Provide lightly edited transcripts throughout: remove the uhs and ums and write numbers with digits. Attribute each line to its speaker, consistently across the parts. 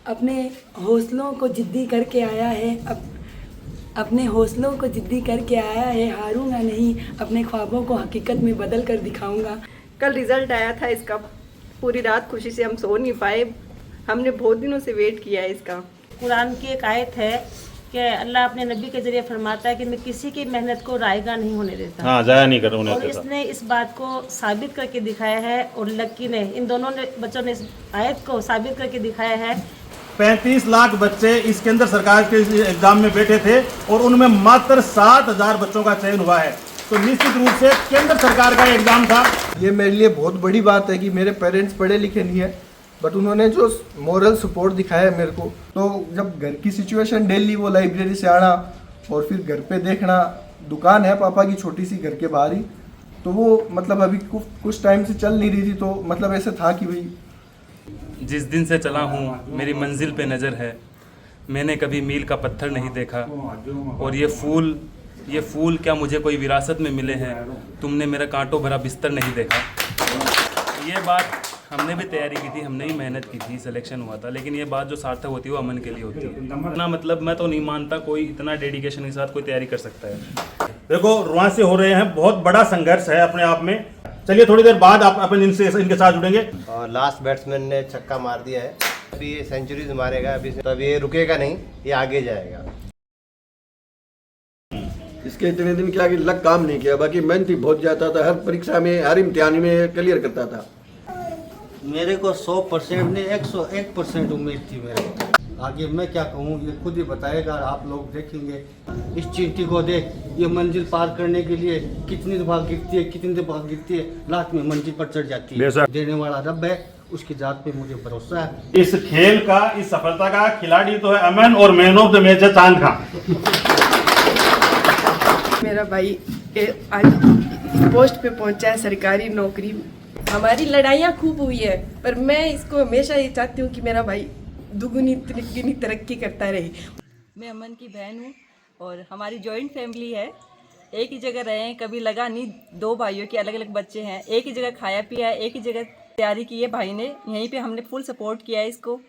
Speaker 1: अपने हौसलों को जिद्दी करके आया है, अपने हौसलों को जिद्दी करके आया है, हारूंगा नहीं, अपने ख्वाबों को हकीकत में बदल कर दिखाऊंगा।
Speaker 2: कल रिजल्ट आया था इसका, पूरी रात खुशी से हम सो नहीं पाए, हमने बहुत दिनों से वेट किया है इसका।
Speaker 3: कुरान की एक आयत है कि अल्लाह अपने नबी के जरिए फरमाता है कि मैं किसी की मेहनत को रायगा नहीं होने देता।
Speaker 4: हाँ, जाया नहीं कर
Speaker 3: और इसने इस बात को साबित करके दिखाया है, और लक्की ने, इन दोनों ने बच्चों ने इस आयत को साबित करके दिखाया है।
Speaker 4: 35 लाख बच्चे इस केंद्र सरकार के एग्जाम में बैठे थे और उनमें मात्र 7,000 बच्चों का चयन हुआ है। तो निश्चित रूप से केंद्र सरकार का एग्जाम था।
Speaker 5: ये मेरे लिए बहुत बड़ी बात है कि मेरे पेरेंट्स पढ़े लिखे नहीं है, बट उन्होंने जो मॉरल सपोर्ट दिखाया है मेरे को। तो जब घर की सिचुएशन डेली वो लाइब्रेरी से आना और फिर घर पे देखना, दुकान है पापा की छोटी सी घर के बाहर ही, तो वो मतलब अभी कुछ टाइम से चल नहीं रही थी, तो मतलब ऐसे था कि भाई
Speaker 6: जिस दिन से चला हूँ मेरी मंजिल पे नज़र है, मैंने कभी मील का पत्थर नहीं देखा, और ये फूल क्या मुझे कोई विरासत में मिले हैं, तुमने मेरा कांटों भरा बिस्तर नहीं देखा। ये बात हमने भी तैयारी की थी, हमने ही मेहनत की थी, सिलेक्शन हुआ था, लेकिन ये बात जो सार्थक होती है वो अमन के लिए होती है। इतना मतलब मैं तो नहीं मानता कोई इतना डेडिकेशन के साथ कोई तैयारी कर सकता है।
Speaker 4: देखो रुआ से हो रहे हैं, बहुत बड़ा संघर्ष है अपने आप में। चलिए थोड़ी देर बाद आप अपन इनके साथ जुड़ेंगे।
Speaker 7: और लास्ट बैट्समैन ने छक्का मार दिया है, अभी ये सेंचुरीज मारेगा, अभी तो अब ये रुकेगा नहीं, ये आगे जाएगा।
Speaker 5: इसके इतने दिन क्या कि लक काम नहीं किया, बाकी मेहनत ही बहुत जाता था, हर परीक्षा में हर इम्तिहान में क्लियर करता था।
Speaker 8: मेरे को 100% नहीं 101% उम्मीद थी मेरे को। आगे मैं क्या कहूँ ये खुद ही बताएगा, आप लोग देखेंगे। इस चींटी को देख, ये मंजिल पार करने के लिए कितनी दफा गिरती है, कितनी दफा गिरती है, लास्ट में मंजिल पर चढ़ जाती है। देने वाला रब है, उसकी जात पे मुझे भरोसा है।
Speaker 4: इस खेल का, इस सफलता का खिलाड़ी तो है अमन, और मैन ऑफ द मैच है चांद खान।
Speaker 2: मेरा भाई आज पोस्ट पे पहुंचा है, सरकारी नौकरी। हमारी लड़ाइयाँ खूब हुई है, पर मैं इसको हमेशा ये चाहती हूँ कि मेरा भाई दुगुनी तिगुनी तरक्की करता रहे।
Speaker 1: मैं अमन की बहन हूँ और हमारी जॉइंट फैमिली है। एक ही जगह रहे हैं, कभी लगा नहीं, दो भाइयों के अलग अलग बच्चे हैं, एक ही जगह खाया पिया है, एक ही जगह तैयारी की है भाई ने, यहीं पे हमने फुल सपोर्ट किया है इसको,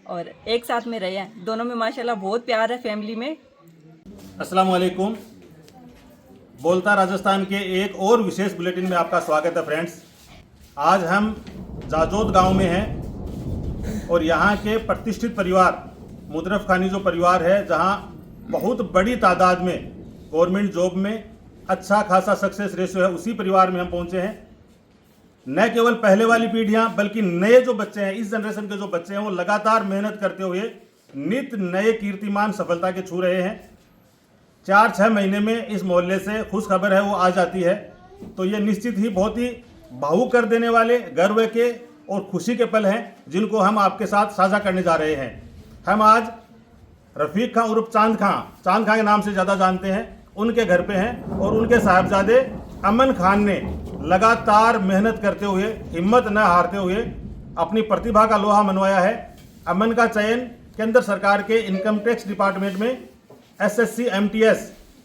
Speaker 1: और एक साथ में रहे हैं। दोनों में माशाल्लाह बहुत प्यार है फैमिली में।
Speaker 4: अस्सलाम वालेकुम। बोलता राजस्थान के एक और विशेष बुलेटिन में आपका स्वागत है फ्रेंड्स। आज हम जाजोद गांव में हैं और यहाँ के प्रतिष्ठित परिवार मुदरफ खानी जो परिवार है, जहाँ बहुत बड़ी तादाद में गवर्नमेंट जॉब में अच्छा खासा सक्सेस रेशियो है, उसी परिवार में हम पहुँचे हैं। न केवल पहले वाली पीढ़ियाँ बल्कि नए जो बच्चे हैं, इस जनरेशन के जो बच्चे हैं, वो लगातार मेहनत करते हुए नित नए कीर्तिमान सफलता के छू रहे हैं। 4-6 महीने में इस मोहल्ले से खुश खबर है वो आ जाती है, तो ये निश्चित ही बहुत ही भावुक कर देने वाले, गर्व के और खुशी के पल हैं, जिनको हम आपके साथ साझा करने जा रहे हैं। हम आज रफीक खां उर्फ चांद खां के नाम से ज़्यादा जानते हैं, उनके घर पे हैं और उनके साहबजादे अमन खान ने लगातार मेहनत करते हुए, हिम्मत न हारते हुए अपनी प्रतिभा का लोहा मनवाया है। अमन का चयन केंद्र सरकार के इनकम टैक्स डिपार्टमेंट में SSC MTS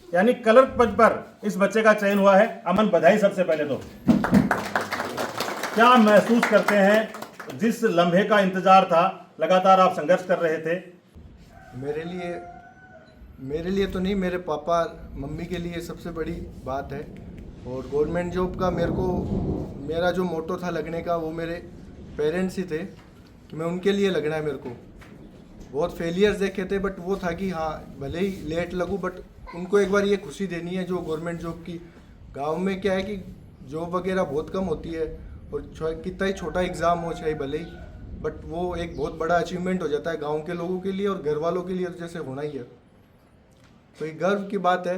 Speaker 4: यानी क्लर्क पद पर इस बच्चे का चयन हुआ है। अमन, बधाई सबसे पहले तो। क्या महसूस करते हैं, जिस लम्हे का इंतजार था, लगातार आप संघर्ष कर रहे थे?
Speaker 5: मेरे लिए तो नहीं, मेरे पापा मम्मी के लिए सबसे बड़ी बात है। और गवर्नमेंट जॉब का मेरा जो मोटो था लगने का, वो मेरे पेरेंट्स ही थे कि मैं उनके लिए लगना है। मेरे को बहुत फेलियर्स देखे थे, बट वो था कि हाँ भले ही लेट लगूँ, बट उनको एक बार ये खुशी देनी है जो गवर्नमेंट जॉब की। गांव में क्या है कि जॉब वगैरह बहुत कम होती है, और कितना ही छोटा एग्ज़ाम हो चाहे भले ही, बट वो एक बहुत बड़ा अचीवमेंट हो जाता है गांव के लोगों के लिए और घर वालों के लिए, तो जैसे होना ही है। तो ये गर्व की बात है,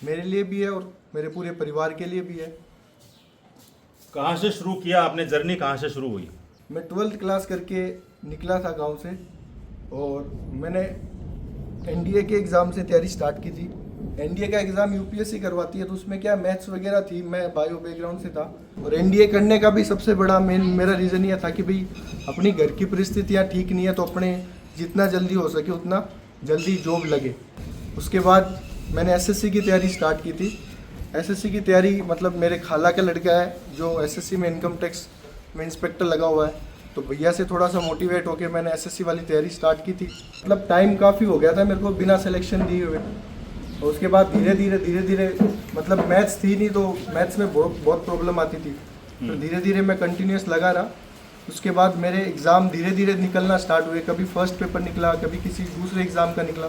Speaker 5: मेरे लिए भी है और मेरे पूरे परिवार के लिए भी है।
Speaker 4: कहाँ से शुरू किया आपने जर्नी, कहाँ से शुरू हुई?
Speaker 5: मैं 12th क्लास करके निकला था गांव से, और मैंने NDA के एग्ज़ाम से तैयारी स्टार्ट की थी। NDA का एग्ज़ाम UPSC करवाती है, तो उसमें क्या मैथ्स वगैरह थी, मैं बायो बैकग्राउंड से था। और NDA करने का भी सबसे बड़ा मेरा रीज़न ये था कि भाई अपनी घर की परिस्थितियाँ ठीक नहीं है, तो अपने जितना जल्दी हो सके उतना जल्दी जॉब लगे। उसके बाद मैंने SSC की तैयारी स्टार्ट की थी। SSC की तैयारी मतलब मेरे खाला का लड़का है जो SSC में इनकम टैक्स में इंस्पेक्टर लगा हुआ है, तो भैया से थोड़ा सा मोटिवेट होकर मैंने एसएससी वाली तैयारी स्टार्ट की थी। मतलब टाइम काफ़ी हो गया था मेरे को बिना सिलेक्शन दिए हुए, और उसके बाद धीरे धीरे मतलब मैथ्स थी नहीं, तो मैथ्स में बहुत प्रॉब्लम आती थी, तो धीरे धीरे मैं कंटिन्यूस लगा रहा। उसके बाद मेरे एग्ज़ाम धीरे धीरे निकलना स्टार्ट हुए, कभी फर्स्ट पेपर निकला, कभी किसी दूसरे एग्ज़ाम का निकला।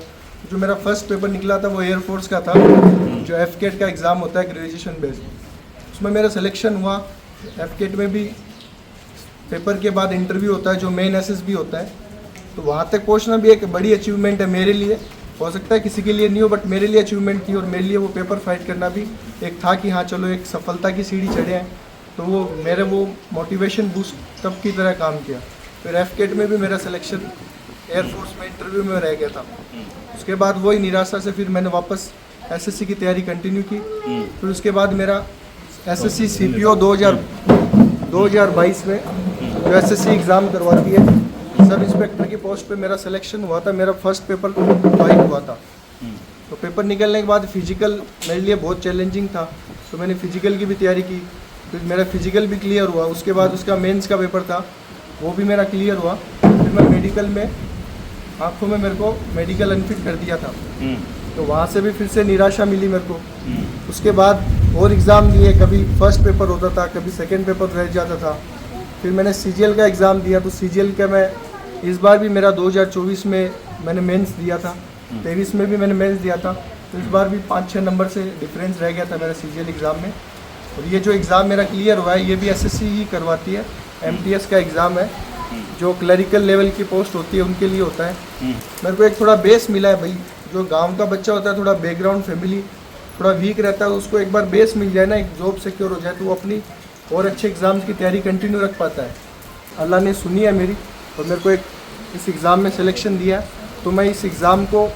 Speaker 5: जो मेरा फर्स्ट पेपर निकला था वो एयरफोर्स का था, जो एफकेट का एग्ज़ाम होता है ग्रेजुएशन बेस्ड, उसमें मेरा सिलेक्शन हुआ। एफकेट में भी पेपर के बाद इंटरव्यू होता है जो मेन एसएसबी होता है, तो वहाँ तक पहुँचना भी एक बड़ी अचीवमेंट है मेरे लिए। हो सकता है किसी के लिए नहीं हो, बट मेरे लिए अचीवमेंट थी, और मेरे लिए वो पेपर फाइट करना भी एक था कि हाँ चलो एक सफलता की सीढ़ी चढ़े हैं, तो वो मेरे वो मोटिवेशन बूस्ट तब की तरह काम किया। फिर एफकेट में भी मेरा सिलेक्शन एयरफोर्स में इंटरव्यू में रह गया था। उसके बाद वही निराशा से फिर मैंने वापस एसएससी की तैयारी कंटिन्यू की। फिर उसके बाद मेरा एसएससी सीपीओ 2022 में जो एसएससी एग्ज़ाम करवाती है सब इंस्पेक्टर की पोस्ट पे मेरा सिलेक्शन हुआ था। मेरा फर्स्ट पेपर फाइट हुआ था, तो पेपर निकलने के बाद फिजिकल मेरे लिए बहुत चैलेंजिंग था, तो मैंने फिजिकल की भी तैयारी की। फिर मेरा फिजिकल भी क्लियर हुआ, उसके बाद उसका मेंस का पेपर था वो भी मेरा क्लियर हुआ। फिर मैं मेडिकल में आँखों में मेरे को मेडिकल अनफिट कर दिया था, तो वहाँ से भी फिर से निराशा मिली मेरे को। उसके बाद और एग्ज़ाम दिए, कभी फर्स्ट पेपर होता था, कभी सेकेंड पेपर रह जाता था। फिर मैंने सीजीएल का एग्ज़ाम दिया, तो सीजीएल का मैं इस बार भी मेरा 2024 में मैंने मेंस दिया था, 23 में भी मैंने मेंस दिया था, तो इस बार भी 5-6 नंबर से डिफरेंस रह गया था मेरा सीजीएल एग्ज़ाम में। और ये जो एग्ज़ाम मेरा क्लियर हुआ है ये भी एसएससी ही करवाती है, एमटीएस का एग्ज़ाम है, जो क्लरिकल लेवल की पोस्ट होती है उनके लिए होता है। मेरे को एक थोड़ा बेस मिला है भाई, जो गाँव का बच्चा होता है थोड़ा बैकग्राउंड फैमिली थोड़ा वीक रहता है, उसको एक बार बेस मिल जाए ना, एक जॉब सिक्योर हो जाए, तो वो अपनी और अच्छे एग्ज़ाम्स की तैयारी कंटिन्यू रख पाता है। अल्लाह ने सुनी है मेरी, और मेरे को एक इस एग्ज़ाम में सिलेक्शन दिया, तो मैं इस एग्ज़ाम को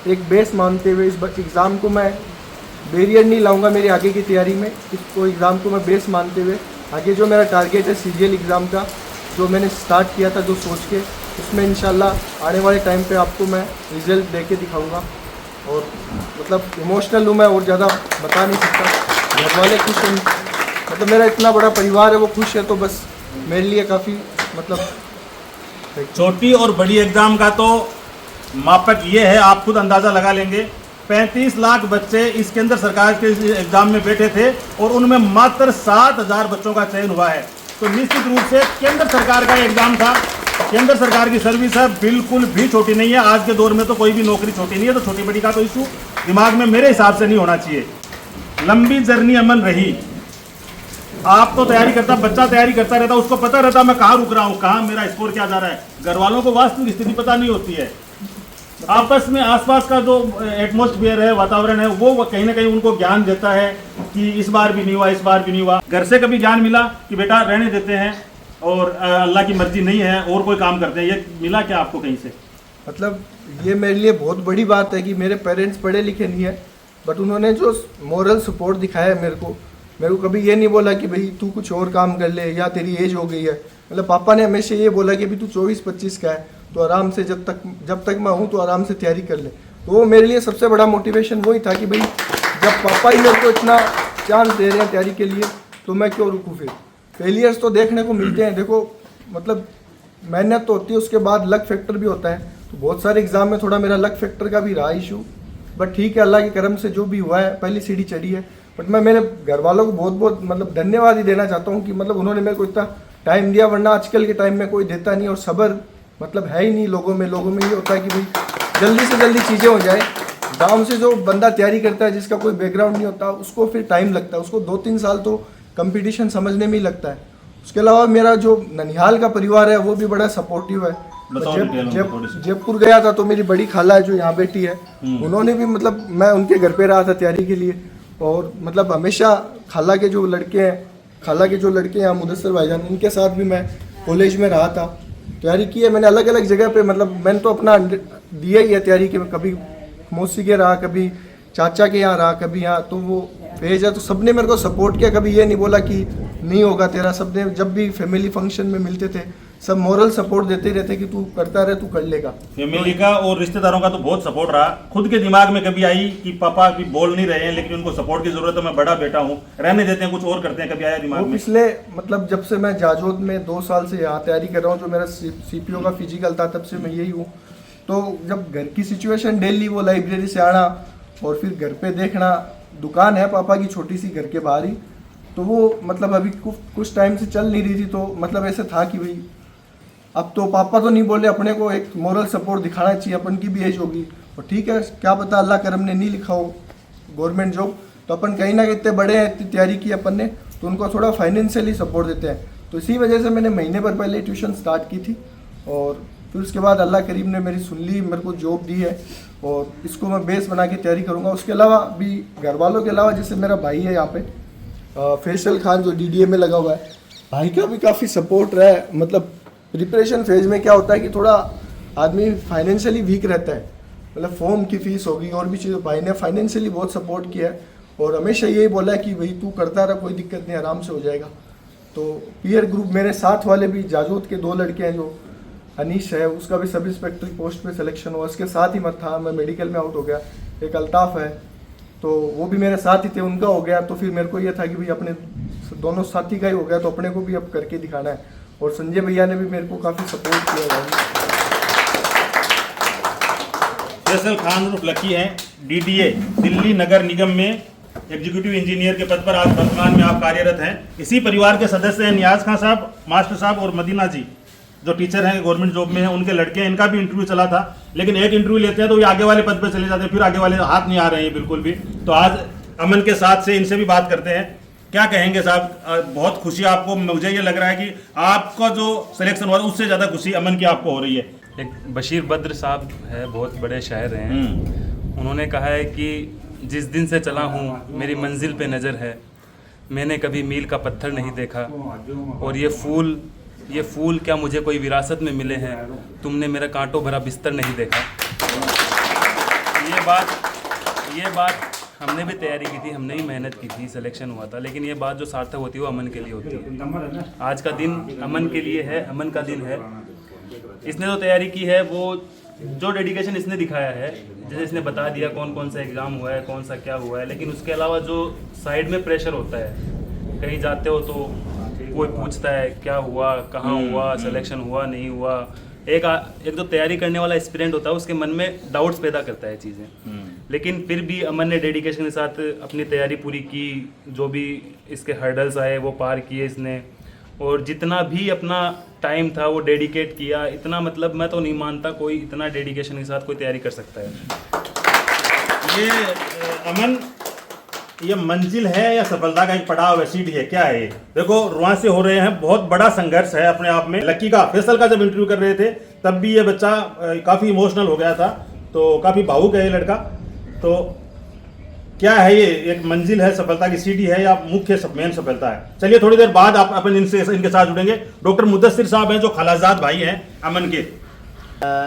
Speaker 5: एक बेस मानते हुए इस एग्ज़ाम को मैं बैरियर नहीं लाऊंगा मेरी आगे की तैयारी में। इसको एग्ज़ाम को मैं बेस मानते हुए आगे जो मेरा टारगेट है सीजीएल एग्ज़ाम का, जो मैंने स्टार्ट किया था जो सोच के, उसमें इंशाल्लाह आने वाले टाइम पे आपको मैं रिज़ल्ट दे के दिखाऊँगा। और मतलब इमोशनल हूँ मैं, और ज़्यादा बता नहीं सकता। घर वाले खुश हैं, मतलब मेरा इतना बड़ा परिवार है वो खुश है, तो बस मेरे लिए काफ़ी मतलब
Speaker 4: छोटी और बड़ी एग्जाम का तो मापक ये है, आप खुद अंदाज़ा लगा लेंगे। 35 लाख बच्चे इसके अंदर सरकार के एग्जाम में बैठे थे, और उनमें मात्र 7,000 बच्चों का चयन हुआ है। तो निश्चित रूप से केंद्र सरकार का एग्जाम था, केंद्र सरकार की सर्विस है, बिल्कुल भी छोटी नहीं है। आज के दौर में तो कोई भी नौकरी छोटी नहीं है, तो छोटी बड़ी का तो इशू दिमाग में मेरे हिसाब से नहीं होना चाहिए। लंबी जर्नी अमन रही, आप तो तैयारी करता, बच्चा तैयारी करता रहता, उसको पता रहता मैं कहाँ रुक रहा हूँ, कहाँ मेरा स्कोर क्या जा रहा है। घर वालों को वास्तविक स्थिति पता नहीं होती है। आपस में आसपास का जो एटमॉस्फेयर है, वातावरण है, वो कहीं ना कहीं उनको ज्ञान देता है कि इस बार भी नहीं हुआ, इस बार भी नहीं हुआ। घर से कभी ज्ञान मिला कि बेटा रहने देते हैं और अल्लाह की मर्जी नहीं है और कोई काम करते हैं, ये मिला क्या आपको कहीं से?
Speaker 5: मतलब ये मेरे लिए बहुत बड़ी बात है कि मेरे पेरेंट्स पढ़े लिखे नहीं है, बट उन्होंने जो मॉरल सपोर्ट दिखाया है मेरे को कभी ये नहीं बोला कि भाई तू कुछ और काम कर ले या तेरी एज हो गई है। मतलब पापा ने हमेशा ये बोला कि अभी तू 24-25 का है, तो आराम से जब तक मैं हूँ तो आराम से तैयारी कर ले। तो वो मेरे लिए सबसे बड़ा मोटिवेशन वही था कि भाई जब पापा ही मेरे को इतना चांस दे रहे हैं तैयारी के लिए, तो मैं क्यों रुकूँ। फिर फेलियर्स तो देखने को मिलते हैं, देखो मतलब मेहनत तो होती है, उसके बाद लक फैक्टर भी होता है। तो बहुत सारे एग्जाम में थोड़ा मेरा लक फैक्टर का भी रहा इशू, बट ठीक है, अल्लाह के करम से जो भी हुआ है पहली सीढ़ी चढ़ी है। बट मैं मेरे घर वालों को बहुत बहुत मतलब धन्यवाद ही देना चाहता हूँ कि मतलब उन्होंने मेरे को इतना टाइम दिया, वरना आजकल के टाइम में कोई देता नहीं, और सब्र मतलब है ही नहीं लोगों में ये होता है कि भाई जल्दी से जल्दी चीज़ें हो जाए। गाँव से जो बंदा तैयारी करता है जिसका कोई बैकग्राउंड नहीं होता, उसको फिर टाइम लगता है, उसको 2-3 साल तो कंपटीशन समझने में ही लगता है। उसके अलावा मेरा जो ननिहाल का परिवार है वो भी बड़ा सपोर्टिव है। जयपुर गया था तो मेरी बड़ी खाला है जो यहाँ बैठी है, उन्होंने भी मतलब मैं उनके घर पे रहा था तैयारी के लिए, और मतलब हमेशा खाला के जो लड़के हैं यहाँ मुदस्सर भाईजान, उनके साथ भी मैं कॉलेज में रहा था, तैयारी की है मैंने अलग अलग जगह पे। मतलब मैंने तो अपना दिया ही है तैयारी के, कभी मौसी के रहा, कभी चाचा के यहाँ रहा, कभी यहाँ, तो वो फेज है। तो सबने मेरे को सपोर्ट किया, कभी ये नहीं बोला कि नहीं होगा तेरा। सबने जब भी फैमिली फंक्शन में मिलते थे सब मोरल सपोर्ट देते रहते कि तू करता रहे, तू कर लेगा।
Speaker 4: फैमिली का और रिश्तेदारों का तो बहुत सपोर्ट रहा। खुद के दिमाग में कभी आई कि पापा भी बोल नहीं रहे हैं लेकिन उनको सपोर्ट की जरूरत है, मैं बड़ा बेटा हूँ, रहने देते हैं, कुछ और करते हैं, कभी आया दिमाग
Speaker 5: वो
Speaker 4: में?
Speaker 5: पिछले मतलब जब से मैं जाजोद में 2 साल से यहाँ तैयारी कर रहा हूँ, जो मेरा CPO का फिजिकल था, तब से मैं यही हूँ। तो जब घर की सिचुएशन डेली वो लाइब्रेरी से आना और फिर घर पे देखना, दुकान है पापा की छोटी सी घर के बाहर ही, तो वो मतलब अभी कुछ टाइम से चल नहीं रही थी, तो मतलब ऐसे था कि भाई अब तो पापा तो नहीं बोले, अपने को एक मोरल सपोर्ट दिखाना चाहिए, अपन की भी एज होगी और ठीक है, क्या पता अल्लाह करम ने नहीं लिखा हो गवर्नमेंट जॉब, तो अपन कहीं ना कहीं इतने बड़े हैं, इतनी तैयारी की अपन ने, तो उनको थोड़ा फाइनेंशियली सपोर्ट देते हैं। तो इसी वजह से मैंने महीने भर पहले ट्यूशन स्टार्ट की थी और फिर उसके बाद अल्लाह करीम ने मेरी सुन ली, मेरे को जॉब दी है और इसको मैं बेस बना के तैयारी करूँगा। उसके अलावा भी घर वालों के अलावा जैसे मेरा भाई है यहाँ पे फैसल खान, जो DDA में लगा हुआ है, भाई का भी काफ़ी सपोर्ट रहा है। मतलब प्रिपरेशन फेज में क्या होता है कि थोड़ा आदमी फाइनेंशियली वीक रहता है, मतलब फॉर्म की फ़ीस होगी और भी चीज़ें, भाई ने फाइनेंशियली बहुत सपोर्ट किया है और हमेशा यही बोला है कि भाई तू करता रहा, कोई दिक्कत नहीं, आराम से हो जाएगा। तो पीयर ग्रुप मेरे साथ वाले भी जाजोद के 2 लड़के हैं, जो अनीश है उसका भी सब इंस्पेक्टर पोस्ट पे सिलेक्शन हुआ, उसके साथ ही मत था, मैं मेडिकल में आउट हो गया। एक अल्ताफ़ है तो वो भी मेरे साथ ही थे, उनका हो गया। तो फिर मेरे को ये था कि भाई अपने दोनों साथी का ही हो गया तो अपने को भी अब करके दिखाना है। और संजय भैया ने भी मेरे को काफ़ी सपोर्ट किया है।
Speaker 4: फैसल खान उर्फ लकी हैं, DDA दिल्ली नगर निगम में एग्जीक्यूटिव इंजीनियर के पद पर आज वर्तमान में आप कार्यरत हैं। इसी परिवार के सदस्य हैं नियाज खान साहब, मास्टर साहब और मदीना जी, जो टीचर हैं, गवर्नमेंट जॉब में हैं, उनके लड़के हैं। इनका भी इंटरव्यू चला था, लेकिन एक इंटरव्यू लेते हैं तो ये आगे वाले पद पर चले जाते हैं, फिर आगे वाले हाथ नहीं आ रहे हैं बिल्कुल भी। तो आज अमन के साथ से इनसे भी बात करते हैं। क्या कहेंगे साहब? बहुत खुशी आपको, मुझे ये लग रहा है कि आपका जो सिलेक्शन हुआ उससे ज़्यादा खुशी अमन की आपको हो रही है।
Speaker 6: एक बशीर बद्र साहब है, बहुत बड़े शायर हैं, उन्होंने कहा है कि जिस दिन से चला हूँ मेरी मंजिल पे नज़र है, मैंने कभी मील का पत्थर नहीं देखा, और ये फूल क्या मुझे कोई विरासत में मिले हैं, तुमने मेरा कांटों भरा बिस्तर नहीं देखा। ये बात हमने भी तैयारी की थी, हमने भी मेहनत की थी, सिलेक्शन हुआ था, लेकिन ये बात जो सार्थक होती है वो अमन के लिए होती है। आज का दिन अमन के लिए है, अमन का दिन है। इसने जो तैयारी की है, वो जो डेडिकेशन इसने दिखाया है, जैसे इसने बता दिया कौन कौन सा एग्ज़ाम हुआ है, कौन सा क्या हुआ है, लेकिन उसके अलावा जो साइड में प्रेशर होता है, कहीं जाते हो तो कोई पूछता है क्या हुआ, कहाँ हुआ, सिलेक्शन हुआ नहीं हुआ, एक जो तैयारी करने वाला एस्पिरेंट होता है उसके मन में डाउट्स पैदा करता है चीज़ें। लेकिन फिर भी अमन ने डेडिकेशन के साथ अपनी तैयारी पूरी की, जो भी इसके हर्डल्स आए वो पार किए इसने, और जितना भी अपना टाइम था वो डेडिकेट किया। इतना मतलब मैं तो नहीं मानता कोई इतना डेडिकेशन के साथ कोई तैयारी कर सकता है।
Speaker 4: ये अमन, ये मंजिल है या सफलता का एक पड़ाव है, सीढ़ी है, क्या है ये? देखो रुआं से हो रहे हैं, बहुत बड़ा संघर्ष है अपने आप में। लकी का, फैसल का जब इंटरव्यू कर रहे थे तब भी ये बच्चा काफ़ी इमोशनल हो गया था, तो काफ़ी भावुक है ये लड़का। तो क्या है ये, एक मंजिल है, सफलता की सीढ़ी है, या मुख्य मेन सफलता है? चलिए थोड़ी देर बाद आप अपन इनके साथ जुड़ेंगे। डॉक्टर मुदस्सिर साहब हैं, जो खालाजाद भाई हैं अमन के।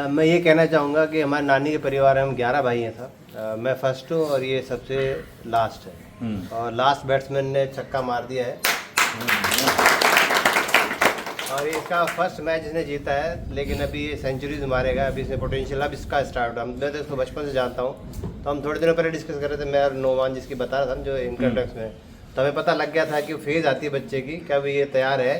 Speaker 7: मैं ये कहना चाहूँगा कि हमारे नानी के परिवार में हम 11 भाई हैं साहब। मैं फर्स्ट हूँ और ये सबसे लास्ट है, और लास्ट बैट्समैन ने छक्का मार दिया है और इसका फर्स्ट मैच इसने जीता है, लेकिन अभी ये सेंचुरीज मारेगा, अभी इसने पोटेंशियल, अब इसका स्टार्ट। मैं तो इसको बचपन से जानता हूँ, तो हम थोड़े दिनों पहले डिस्कस कर रहे थे, मैं और नोमान जिसकी बता रहा था जो इनकम टैक्स में, तो हमें पता लग गया था कि फेज़ आती है बच्चे की, कि अभी ये तैयार है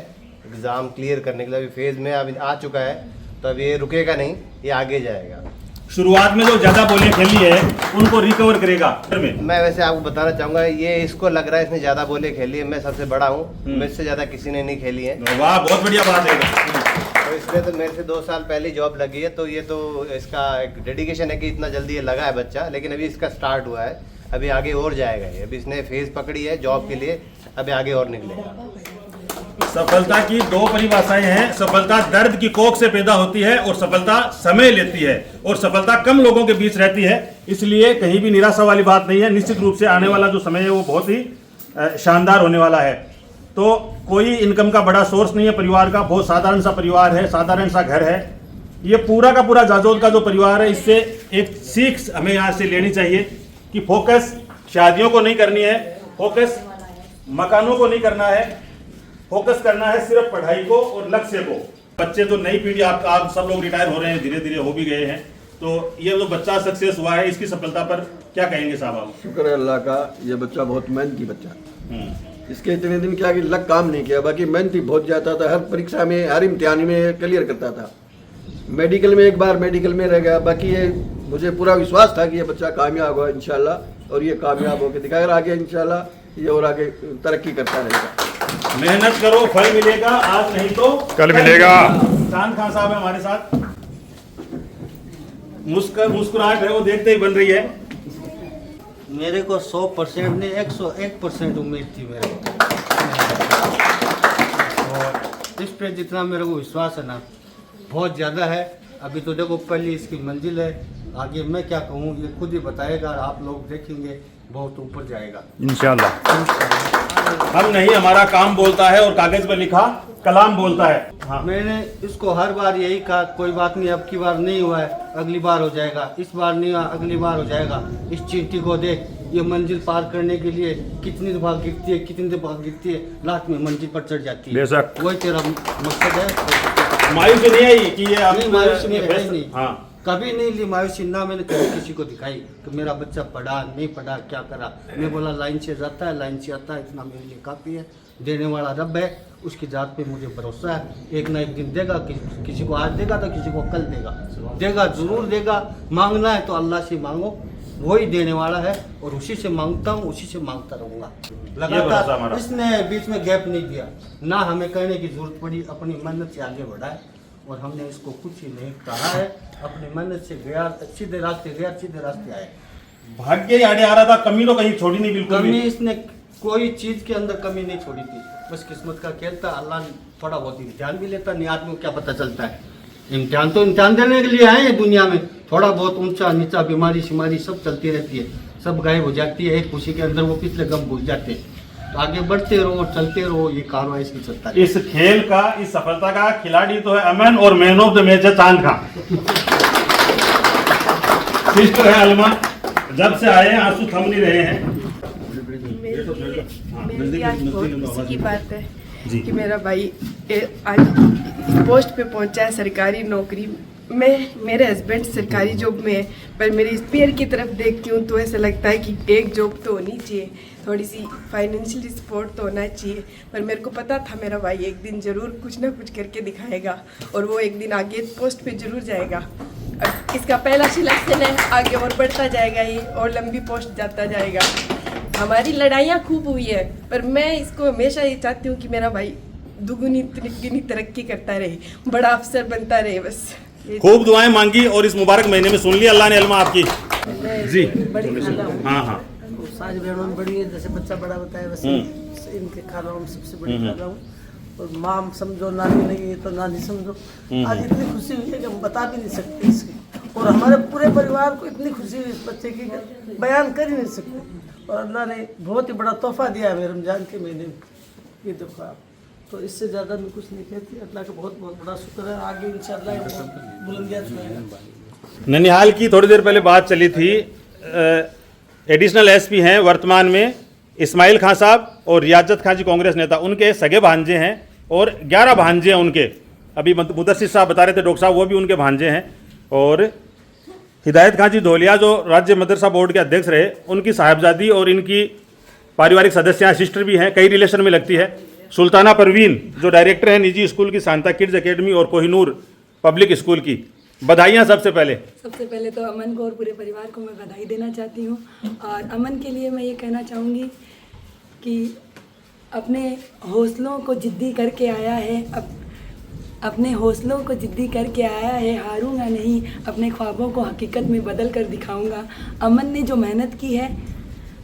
Speaker 7: एग्ज़ाम क्लियर करने के लिए, अभी फेज़ में अभी आ चुका है, तो अब ये रुकेगा नहीं, ये आगे जाएगा।
Speaker 4: शुरुआत में जो ज़्यादा बॉलें खेली है उनको रिकवर करेगा।
Speaker 7: मैं वैसे आपको बताना चाहूँगा, ये इसको लग रहा है इसने ज़्यादा बॉलें खेली है, मैं सबसे बड़ा हूँ, मुझसे ज़्यादा किसी ने नहीं खेली है।
Speaker 4: वाह, बहुत बढ़िया बात है।
Speaker 7: तो इसलिए तो मेरे से 2 साल पहले जॉब लगी है, तो ये तो इसका एक डेडिकेशन है कि इतना जल्दी ये लगा है बच्चा, लेकिन अभी इसका स्टार्ट हुआ है, अभी आगे और जाएगा ये। अभी इसने फेज़ पकड़ी है जॉब के लिए, अभी आगे और निकलेगा।
Speaker 4: सफलता की 2 परिभाषाएं हैं। सफलता दर्द की कोख से पैदा होती है और सफलता समय लेती है, और सफलता कम लोगों के बीच रहती है, इसलिए कहीं भी निराशा वाली बात नहीं है। निश्चित रूप से आने वाला जो समय है वो बहुत ही शानदार होने वाला है। तो कोई इनकम का बड़ा सोर्स नहीं है परिवार का, बहुत साधारण सा परिवार है, साधारण सा घर है। ये पूरा का पूरा जाजोद का जो परिवार है, इससे एक सीख हमें यहाँ से लेनी चाहिए कि फोकस शादियों को नहीं करनी है, फोकस मकानों को नहीं करना है, फोकस करना है सिर्फ पढ़ाई को और लक्ष्य को। बच्चे तो नई पीढ़ी आप सब लोग रिटायर हो रहे हैं, धीरे धीरे हो भी गए हैं, तो ये जो बच्चा सक्सेस हुआ है इसकी सफलता पर क्या कहेंगे साहब आप?
Speaker 9: शुक्र है अल्लाह का, ये बच्चा बहुत मेहनती बच्चा।
Speaker 4: हम्म।
Speaker 9: इसके इतने दिन क्या कि लक काम नहीं किया, बाकी मेहनती बहुत जाता था, हर परीक्षा में हर इम्तिहान में क्लियर करता था। मेडिकल में एक बार मेडिकल में रह गया, बाकी ये मुझे पूरा विश्वास था कि ये बच्चा कामयाब होगा इंशाल्लाह, और ये कामयाब होकर दिखाएगा आगे इंशाल्लाह, ये और आगे तरक्की करता रहेगा।
Speaker 4: मेहनत करो, फल मिलेगा, आज नहीं तो
Speaker 10: कल मिलेगा।
Speaker 4: चांद खान साहब है हमारे साथ, मुस्कुराहट है वो देखते ही बन रही है।
Speaker 8: मेरे को 100% नहीं 101% उम्मीद थी मेरे को, और इस पे जितना मेरे को विश्वास है ना बहुत ज़्यादा है। अभी तो देखो पहली इसकी मंजिल है, आगे मैं क्या कहूँ ये खुद ही बताएगा, आप लोग देखेंगे बहुत ऊपर जाएगा
Speaker 10: इंशाल्लाह।
Speaker 4: हम नहीं, हमारा काम बोलता है और कागज पर लिखा कलाम बोलता है। हाँ।
Speaker 8: मैंने इसको हर बार यही कहा, कोई बात नहीं, अब की बार नहीं हुआ है अगली बार हो जाएगा, इस बार नहीं हुआ अगली बार हो जाएगा। इस चींटी को देख, ये मंजिल पार करने के लिए कितनी दफा गिरती है, कितनी दफा गिरती है, लास्ट में मंजिल पर चढ़ जाती है।
Speaker 10: बेशक।
Speaker 8: वही तेरा मकसद है।
Speaker 4: मायूसी नहीं आई कि ये
Speaker 8: नहीं, मायूसी नहीं है, नहीं।
Speaker 4: हाँ।
Speaker 8: कभी नहीं ली मायूसी, ना मैंने कभी किसी को दिखाई कि मेरा बच्चा पढ़ा नहीं पढ़ा क्या करा। मैं बोला लाइन से जाता है, लाइन से आता है, इतना मेरे लिए काफ़ी है। देने वाला रब है, उसकी जात पे मुझे भरोसा है, एक ना एक दिन देगा। किसी को आज देगा तो किसी को कल देगा जरूर देगा। मांगना है तो अल्लाह से मांगो, वही देने वाला है, और उसी से मांगता हूँ, उसी से मांगता रहूँगा लगातार। इसने बीच में गैप नहीं दिया, ना हमें कहने की जरूरत पड़ी, अपनी मेहनत से आगे बढ़ा है, और हमने इसको कुछ ही नहीं कहा है, अपनी मेहनत से गया, सीधे रास्ते गया, सीधे रास्ते आए।
Speaker 4: भाग्य ही आड़े आ रहा था, कमी तो कहीं छोड़ी नहीं बिल्कुल
Speaker 8: कमी
Speaker 4: भी।
Speaker 8: इसने कोई चीज के अंदर कमी नहीं छोड़ी थी, बस किस्मत का खेल था। अल्लाह ने थोड़ा बहुत इम्तिहान भी लेता, नहीं आदमी को क्या पता चलता है। इम्तिहान तो इम्तिहान देने के लिए आए हैं दुनिया में, थोड़ा बहुत ऊंचा नीचा बीमारी शिमारी सब चलती रहती है, सब गायब हो जाती है, एक खुशी के अंदर वो पिछले गम भूल जाते हैं। तो आगे बढ़ते रहो, चलते रहो, ये कारवाई ऐसे चलता है।
Speaker 4: इस खेल का, इस सफलता का खिलाड़ी तो है अमन, और मैन ऑफ द मैच है चांद खान। सिस्टर है अलमा, जब से आए हैं आंसू थम नहीं रहे हैं।
Speaker 2: मेरी आज बहुत खुशी की बात है कि मेरा भाई आज इस पोस्ट पे पहुंचा है, सरकारी नौकरी। मेरे हस्बैंड सरकारी जॉब में है, पर मेरे इस पैर की तरफ देखती हूँ तो ऐसा लगता है कि एक जॉब तो होनी चाहिए, थोड़ी सी फाइनेंशियल सपोर्ट तो होना चाहिए। पर मेरे को पता था मेरा भाई एक दिन ज़रूर कुछ ना कुछ करके दिखाएगा, और वो एक दिन आगे पोस्ट पे ज़रूर जाएगा। अब इसका पहला सिलेक्शन है, आगे और बढ़ता जाएगा, ये और लंबी पोस्ट जाता जाएगा। हमारी लड़ाइयाँ खूब हुई है, पर मैं इसको हमेशा ये चाहती हूँ कि मेरा भाई दुगुनी तिगुनी तरक्की करता रहे, बड़ा अफसर बनता रहे। बस
Speaker 4: खूब दुआएं मांगी, और इस मुबारक महीने में सुन लिया अल्लाह ने अलमा आपकी जी। हाँ हाँ,
Speaker 3: सारी बहनों में बड़ी है, जैसे बच्चा बड़ा होता है वैसे इनके खा रहा हूँ, सबसे बड़ी खा रहा हूँ। और माम समझो, नानी नहीं है तो नानी समझो। आज इतनी खुशी हुई है कि हम बता भी नहीं सकते इसकी, और हमारे पूरे परिवार को इतनी खुशी हुई इस बच्चे की बयान कर ही नहीं सकते। और अल्लाह ने बहुत ही बड़ा तोहफा दिया है रमजान के महीने में, ये देखो आप। तो इससे ज़्यादा मैं कुछ नहीं कहती, अल्लाह का बहुत बहुत बड़ा शुक्र है। आगे इंशाअल्लाह बुलंदियाँ छुएगा।
Speaker 4: ननिहाल की थोड़ी देर पहले बात चली थी, एडिशनल एसपी हैं वर्तमान में इस्माइल खान साहब, और रियाजत खान जी कांग्रेस नेता, उनके सगे भांजे हैं, और 11 भांजे हैं उनके। अभी मुदस्सिर साहब बता रहे थे, डॉक्टर साहब, वो भी उनके भांजे हैं। और हिदायत खान जी धोलिया जो राज्य मदरसा बोर्ड के अध्यक्ष रहे, उनकी साहबजादी और इनकी पारिवारिक सदस्य सिस्टर भी हैं, कई रिलेशन में लगती है। सुल्ताना परवीन जो डायरेक्टर है निजी स्कूल की शांता किड्स एकेडमी और कोहिनूर पब्लिक स्कूल की, बधाइयाँ सबसे पहले
Speaker 11: तो अमन को और पूरे परिवार को मैं बधाई देना चाहती हूँ। और अमन के लिए मैं ये कहना चाहूँगी कि अपने हौसलों को जिद्दी करके आया है, अपने हौसलों को जिद्दी करके आया है, हारूंगा नहीं, अपने ख्वाबों को हकीकत में बदल कर दिखाऊंगा। अमन ने जो मेहनत की है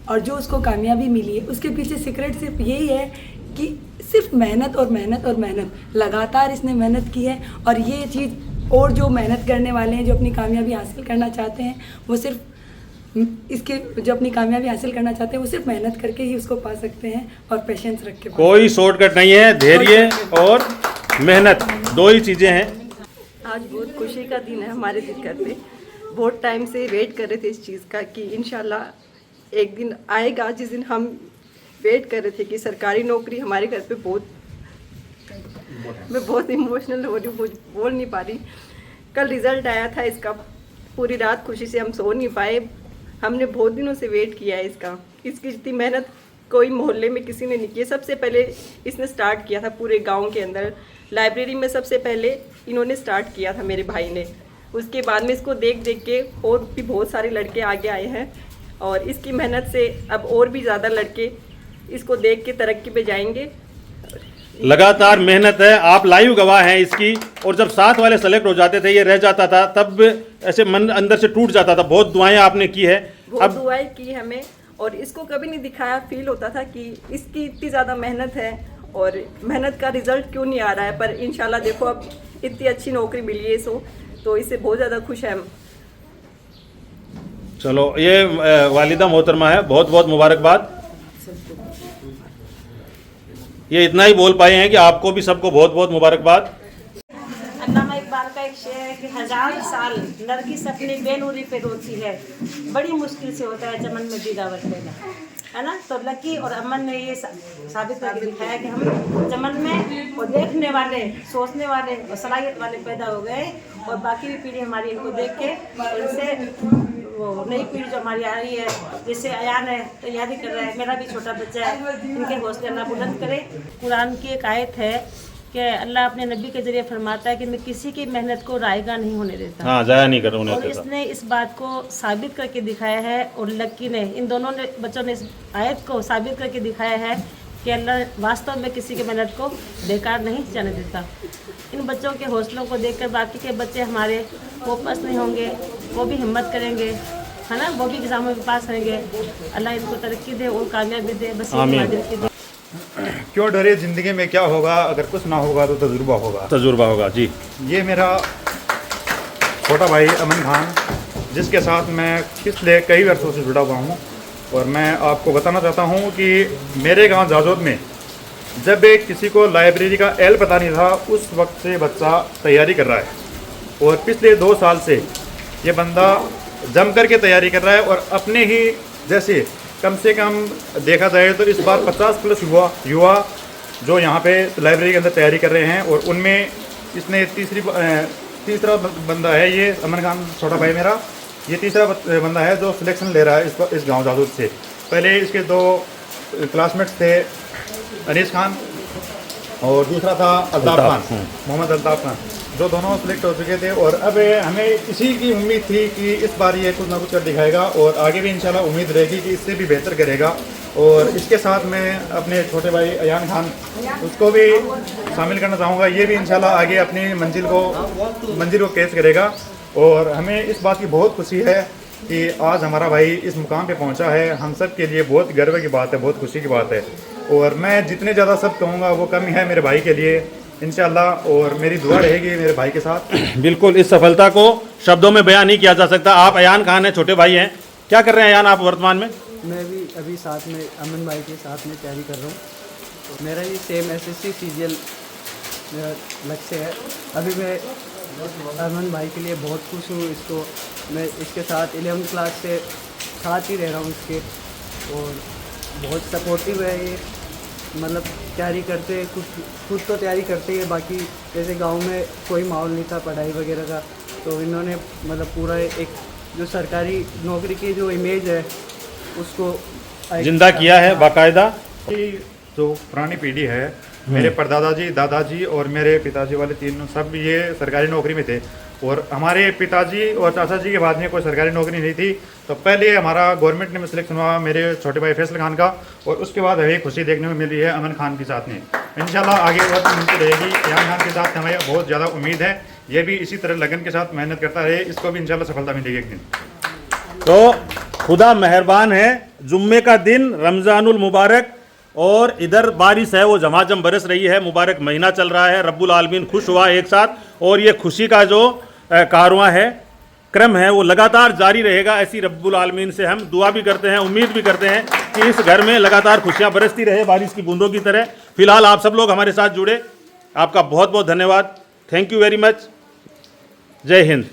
Speaker 11: और जो उसको कामयाबी मिली है, उसके पीछे सीक्रेट सिर्फ यही है कि सिर्फ मेहनत और मेहनत और मेहनत, लगातार इसने मेहनत की है। और ये चीज़ और जो मेहनत करने वाले हैं, जो अपनी कामयाबी हासिल करना चाहते हैं, वो सिर्फ इसके जो अपनी कामयाबी हासिल करना चाहते हैं वो सिर्फ मेहनत करके ही उसको पा सकते हैं, और पेशेंस रख के।
Speaker 4: कोई शॉर्टकट नहीं है, धैर्य और मेहनत दो ही चीज़ें हैं।
Speaker 1: आज बहुत खुशी का दिन है हमारे घर पे। बहुत टाइम से वेट कर रहे थे इस चीज़ का कि इंशाल्लाह एक दिन आएगा जिस दिन हम वेट कर रहे थे कि सरकारी नौकरी हमारे घर पे बहुत मैं बहुत इमोशनल हो रही हूँ, बोल नहीं पा रही। कल रिजल्ट आया था इसका, पूरी रात खुशी से हम सो नहीं पाए। हमने बहुत दिनों से वेट किया है इसका। इसकी जितनी मेहनत कोई मोहल्ले में किसी ने नहीं की। सबसे पहले इसने स्टार्ट किया था पूरे गांव के अंदर, लाइब्रेरी में सबसे पहले इन्होंने स्टार्ट किया था मेरे भाई ने। उसके बाद में इसको देख देख के और भी बहुत सारे लड़के आगे आए हैं और इसकी मेहनत से अब और भी ज़्यादा लड़के इसको देख के तरक्की पे जाएंगे।
Speaker 4: लगातार मेहनत है, आप लाइव गवाह हैं इसकी। और जब साथ वाले सेलेक्ट हो जाते थे, ये रह जाता था, तब ऐसे मन अंदर से टूट जाता था। बहुत दुआएं आपने की है,
Speaker 1: बहुत दुआएं की हमें, और इसको कभी नहीं दिखाया। फील होता था कि इसकी इतनी ज़्यादा मेहनत है और मेहनत का रिजल्ट क्यों नहीं आ रहा है, पर इंशाल्लाह देखो अब इतनी अच्छी नौकरी मिली है इसको, तो इससे बहुत ज़्यादा खुश है हम।
Speaker 4: चलो, ये वालिदा मोहतरमा है, बहुत बहुत मुबारकबाद। ये इतना ही बोल पाए हैं कि आपको भी सबको बहुत बहुत मुबारकबाद।
Speaker 10: अल्लामा इकबाल का एक शेर है कि 1000 साल लड़की से अपनी बेनूरी पे रोती है, बड़ी मुश्किल से होता है चमन में दीदावत लेना, है ना। तो लकी और अमन ने ये साबित करके दिखाया कि हम चमन में और देखने वाले, सोचने वाले और सलाहियत वाले पैदा हो गए, और बाकी भी पीढ़ी हमारी इनको देख के इनसे वो नई पीढ़ी जो हमारी आ रही है, जैसे अयान है तैयारी कर रहा है, मेरा भी छोटा बच्चा है, इनके हौसले अल्लाह बुलंद करे। कुरान की एक आयत है कि अल्लाह अपने नबी के जरिए फरमाता है कि मैं किसी की मेहनत को रायगा नहीं होने देता।
Speaker 4: हाँ, जाया नहीं कर
Speaker 10: और इसने इस बात को साबित करके दिखाया है, और लक्की ने, इन दोनों ने बच्चों ने इस आयत को साबित करके दिखाया है कि अल्लाह वास्तव में किसी की मेहनत को बेकार नहीं जाने देता। इन बच्चों के हौसलों को देखकर बाकी के बच्चे हमारे वापस नहीं होंगे, वो भी हिम्मत करेंगे, है ना, वो भी एग्जामों में पास करेंगे। अल्लाह इनको तरक्की दे और कामयाबी दे, बस ये।
Speaker 12: क्यों डरे, ज़िंदगी में क्या होगा, अगर कुछ ना होगा तो तजुर्बा होगा।
Speaker 4: तजुर्बा होगा जी।
Speaker 12: ये मेरा छोटा भाई अमन खान, जिसके साथ मैं पिछले कई वर्षों से जुड़ा हुआ हूँ। और मैं आपको बताना चाहता हूँ कि मेरे गांव जाजोद में जब एक किसी को लाइब्रेरी का एल पता नहीं था, उस वक्त से बच्चा तैयारी कर रहा है, और पिछले 2 साल से ये बंदा जम करके तैयारी कर रहा है। और अपने ही जैसे कम से कम देखा जाए तो इस बार 50+ युवा जो यहाँ पे लाइब्रेरी के अंदर तैयारी कर रहे हैं, और उनमें इसने तीसरा बंदा है ये अमन खान, छोटा भाई मेरा, ये तीसरा बंदा है जो सिलेक्शन ले रहा है इस गांव जादूद से। पहले इसके 2 क्लासमेट्स थे, अनीस खान और दूसरा था अल्ताफ़ खान, मोहम्मद अल्ताफ़ खान, जो दोनों सेलेक्ट हो चुके थे। और अब हमें इसी की उम्मीद थी कि इस बार ये कुछ ना कुछ कर दिखाएगा, और आगे भी इंशाल्लाह उम्मीद रहेगी कि इससे भी बेहतर करेगा। और इसके साथ मैं अपने छोटे भाई अयान खान, उसको भी शामिल करना चाहूँगा। ये भी इंशाल्लाह आगे अपनी मंजिल को कैच करेगा। और हमें इस बात की बहुत खुशी है कि आज हमारा भाई इस मुकाम पे पहुंचा है। हम सब के लिए बहुत गर्व की बात है, बहुत खुशी की बात है। और मैं जितने ज़्यादा सब कहूँगा वो कम ही है मेरे भाई के लिए इंशाल्लाह। और मेरी दुआ रहेगी मेरे भाई के साथ।
Speaker 4: बिल्कुल, इस सफलता को शब्दों में बयान नहीं किया जा सकता। आप अयान खान हैं, छोटे भाई हैं, क्या कर रहे हैं अयान आप वर्तमान में?
Speaker 3: मैं भी अभी साथ में अमन भाई के साथ में तैयारी कर रहा हूँ। तो मेरा भी सेम SSC CGL मेरा लक्ष्य है। अभी मैं अमन भाई के लिए बहुत खुश हूँ। इसको मैं इसके साथ 11th क्लास से साथ ही रह रहा हूँ इसके, और बहुत सपोर्टिव है ये। मतलब तैयारी करते, खुद तो तैयारी करते हैं, बाकी जैसे गांव में कोई माहौल नहीं था पढ़ाई वगैरह का, तो इन्होंने मतलब पूरा एक जो सरकारी नौकरी की जो इमेज है उसको
Speaker 4: जिंदा किया है बाकायदा।
Speaker 12: जो पुरानी पीढ़ी है, मेरे परदादाजी, दादाजी और मेरे पिताजी वाले तीनों सब ये सरकारी नौकरी में थे। और हमारे पिताजी और चाचा जी के बाद में कोई सरकारी नौकरी नहीं थी। तो पहले हमारा गवर्नमेंट में सिलेक्शन हुआ मेरे छोटे भाई फैसल खान का, और उसके बाद हमें खुशी देखने को मिल रही है अमन खान के साथ में। इंशाल्लाह आगे और मिलती रहेगी। अयान खान के साथ हमें बहुत ज़्यादा उम्मीद है, ये भी इसी तरह लगन के साथ मेहनत करता रहे, इसको भी इंशाल्लाह सफलता मिलेगी एक दिन।
Speaker 4: तो खुदा मेहरबान है, जुम्मे का दिन, रमज़ानुल मुबारक, और इधर बारिश है वो झमाझम बरस रही है, मुबारक महीना चल रहा है, रब्बुल आलमीन खुश हुआ एक साथ। और ये खुशी का जो कारवां है, क्रम है, वो लगातार जारी रहेगा। ऐसी रब्बुल आलमीन से हम दुआ भी करते हैं, उम्मीद भी करते हैं कि इस घर में लगातार खुशियां बरसती रहे बारिश की बूंदों की तरह। फिलहाल आप सब लोग हमारे साथ जुड़े, आपका बहुत बहुत धन्यवाद। Thank you very much. जय हिंद।